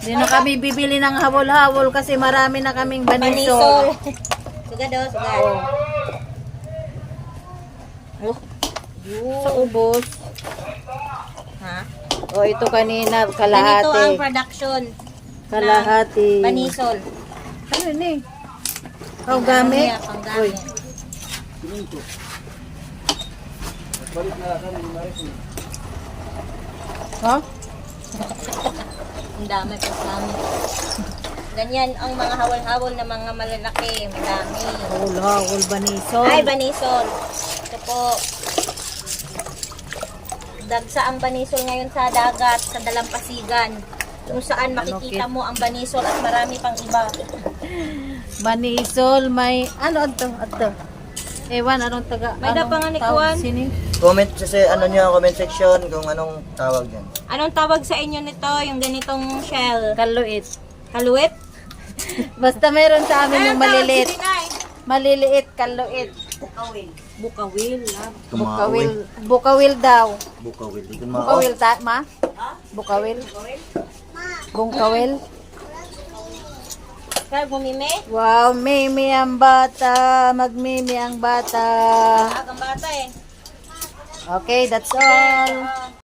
Hindi na kami bibili ng hawol-hawol kasi marami na kaming Banisol. banisol. Sugad o, sugad. Oh. Sa ubos. Ha? O ito kanina, Ganito ang kalahati. production. Kalahati. Banisol. Ano yun eh? Ikaw gamit? Ano panggamit. Ha? Ang dami pa sa amin. Ganyan ang mga hawal-hawal na mga malalaki. Madami. Hawol-hawol banisol. Ay, banisol. Ito po. Dagsa ang banisol ngayon sa dagat, sa dalampasigan. Kung saan makikita mo ang banisol at marami pang iba. Banisol, may... Ano ito? Ito. Ewan, anong taga... May anong dapangan ni tawag Kuwan? sini? Comment sa ano nyo, comment section kung anong tawag yan. Anong tawag sa inyo nito? Yung ganitong shell? Kaluit. Kaluit? Basta meron sa amin yung Anong tawag maliliit. si Dinay? Maliliit, kaluit. Bukawil. Bukawil. Bukawil daw. Bukawil. Di ko Bukawil ta, ma? Bukawil. Bungkawil. Kaya bumime? Wow, mimi ang bata. Magmimi ang bata. Agang bata eh. Okay, that's all.